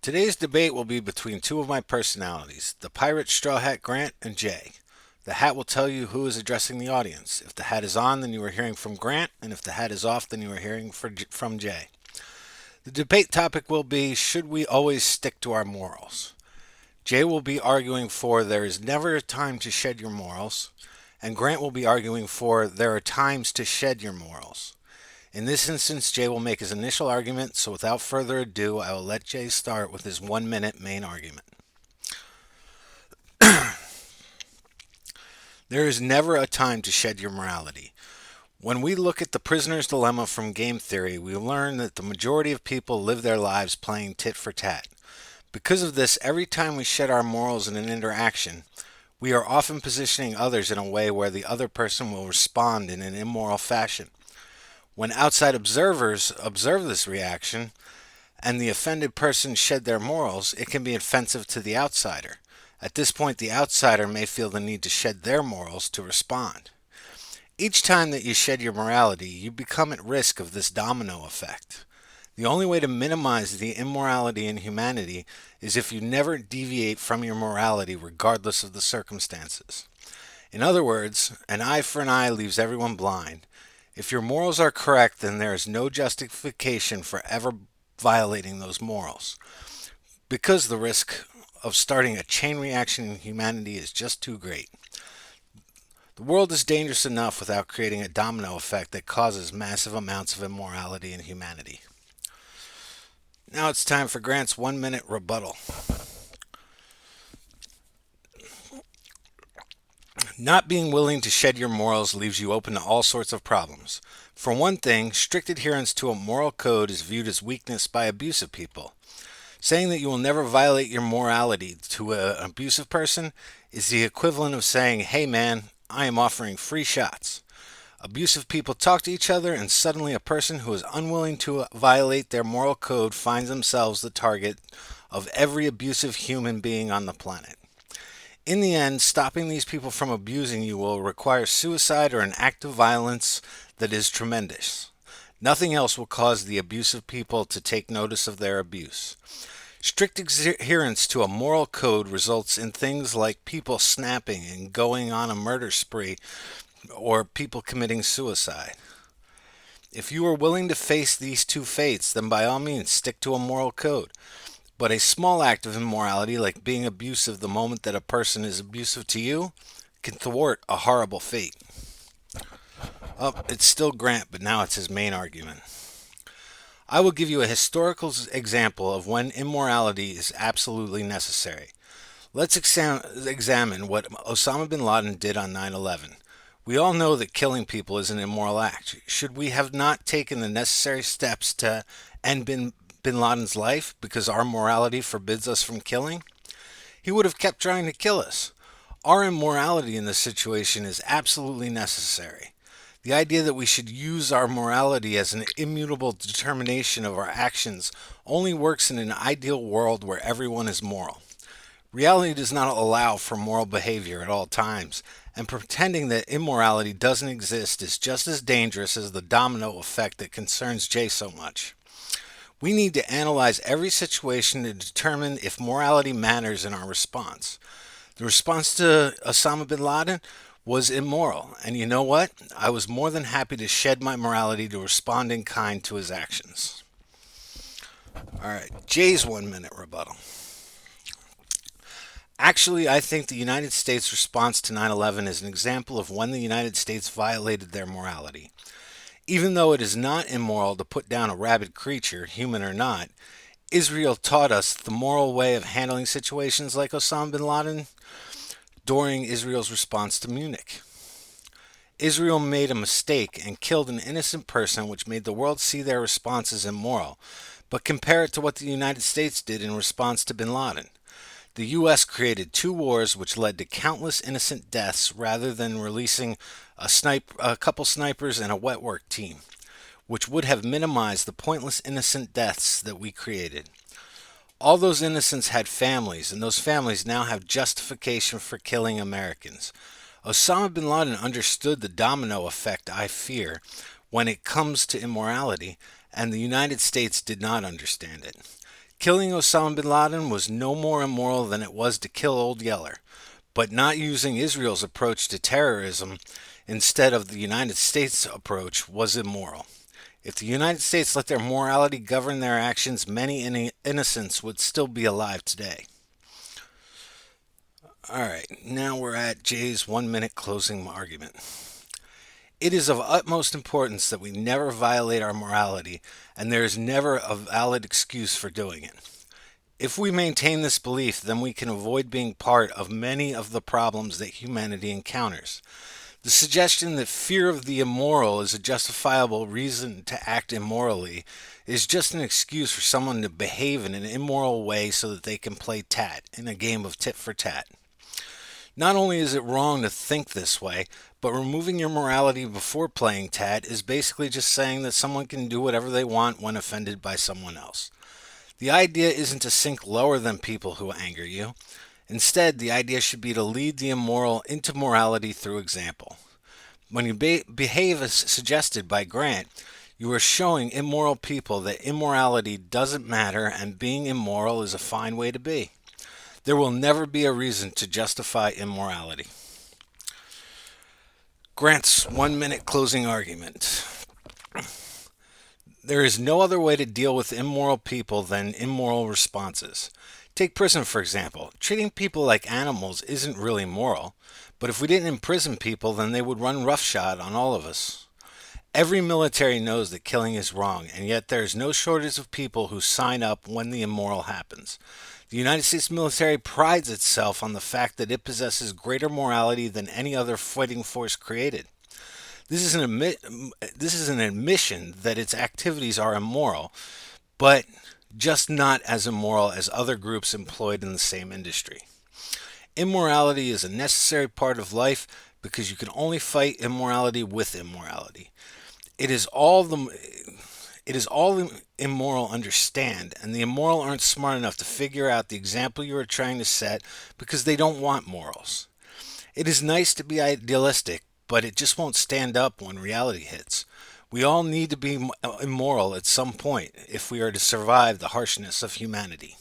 Today's debate will be between two of my personalities, the pirate Straw Hat Grant and Jay. The hat will tell you who is addressing the audience. If the hat is on, then you are hearing from Grant, and if the hat is off, then you are hearing from Jay. The debate topic will be, should we always stick to our morals? Jay will be arguing for there is never a time to shed your morals, and Grant will be arguing for there are times to shed your morals. In this instance, Jay will make his initial argument, so without further ado, I will let Jay start with his 1 minute main argument. There is never a time to shed your morality. When we look at the prisoner's dilemma from game theory, we learn that the majority of people live their lives playing tit for tat. Because of this, every time we shed our morals in an interaction, we are often positioning others in a way where the other person will respond in an immoral fashion. When outside observers observe this reaction and the offended person shed their morals, it can be offensive to the outsider. At this point, the outsider may feel the need to shed their morals to respond. Each time that you shed your morality, you become at risk of this domino effect. The only way to minimize the immorality in humanity is if you never deviate from your morality regardless of the circumstances. In other words, an eye for an eye leaves everyone blind. If your morals are correct, then there is no justification for ever violating those morals, because the risk of starting a chain reaction in humanity is just too great. The world is dangerous enough without creating a domino effect that causes massive amounts of immorality in humanity. Now it's time for Grant's 1 minute rebuttal. Not being willing to shed your morals leaves you open to all sorts of problems. For one thing, strict adherence to a moral code is viewed as weakness by abusive people. Saying that you will never violate your morality to an abusive person is the equivalent of saying, hey man, I am offering free shots. Abusive people talk to each other, and suddenly a person who is unwilling to violate their moral code finds themselves the target of every abusive human being on the planet. In the end, stopping these people from abusing you will require suicide or an act of violence that is tremendous. Nothing else will cause the abusive people to take notice of their abuse. Strict adherence to a moral code results in things like people snapping and going on a murder spree or people committing suicide. If you are willing to face these two fates, then by all means stick to a moral code. But a small act of immorality, like being abusive the moment that a person is abusive to you, can thwart a horrible fate. Oh, it's still Grant, but now it's his main argument. I will give you a historical example of when immorality is absolutely necessary. Let's examine what Osama bin Laden did on 9/11. We all know that killing people is an immoral act. Should we have not taken the necessary steps to end bin Laden's life because our morality forbids us from killing? He would have kept trying to kill us. Our immorality in this situation is absolutely necessary. The idea that we should use our morality as an immutable determination of our actions only works in an ideal world where everyone is moral. Reality does not allow for moral behavior at all times, and pretending that immorality doesn't exist is just as dangerous as the domino effect that concerns Jay so much. We need to analyze every situation to determine if morality matters in our response. The response to Osama bin Laden was immoral, and you know what? I was more than happy to shed my morality to respond in kind to his actions. Alright, Jay's 1 minute rebuttal. Actually, I think the United States response to 9/11 is an example of when the United States violated their morality. Even though it is not immoral to put down a rabid creature, human or not, Israel taught us the moral way of handling situations like Osama bin Laden during Israel's response to Munich. Israel made a mistake and killed an innocent person, which made the world see their response as immoral. But compare it to what the United States did in response to bin Laden. The U.S. created two wars which led to countless innocent deaths rather than releasing a couple snipers and a wet work team, which would have minimized the pointless innocent deaths that we created. All those innocents had families, and those families now have justification for killing Americans. Osama bin Laden understood the domino effect I fear when it comes to immorality, and the United States did not understand it. Killing Osama bin Laden was no more immoral than it was to kill Old Yeller, but not using Israel's approach to terrorism instead of the United States' approach was immoral. If the United States let their morality govern their actions, many innocents would still be alive today. All right, now we're at Jay's 1 minute closing argument. It is of utmost importance that we never violate our morality, and there is never a valid excuse for doing it. If we maintain this belief, then we can avoid being part of many of the problems that humanity encounters. The suggestion that fear of the immoral is a justifiable reason to act immorally is just an excuse for someone to behave in an immoral way so that they can play tat in a game of tit for tat. Not only is it wrong to think this way, but removing your morality before playing tat is basically just saying that someone can do whatever they want when offended by someone else. The idea isn't to sink lower than people who anger you. Instead, the idea should be to lead the immoral into morality through example. When you behave as suggested by Grant, you are showing immoral people that immorality doesn't matter and being immoral is a fine way to be. There will never be a reason to justify immorality. Grant's 1 minute closing argument. There is no other way to deal with immoral people than immoral responses. Take prison, for example. Treating people like animals isn't really moral, but if we didn't imprison people, then they would run roughshod on all of us. Every military knows that killing is wrong, and yet there is no shortage of people who sign up when the immoral happens. The United States military prides itself on the fact that it possesses greater morality than any other fighting force created. This is an admission that its activities are immoral, but just not as immoral as other groups employed in the same industry. Immorality is a necessary part of life because you can only fight immorality with immorality. It is all the immoral understand, and the immoral aren't smart enough to figure out the example you are trying to set because they don't want morals. It is nice to be idealistic, but it just won't stand up when reality hits. We all need to be immoral at some point if we are to survive the harshness of humanity.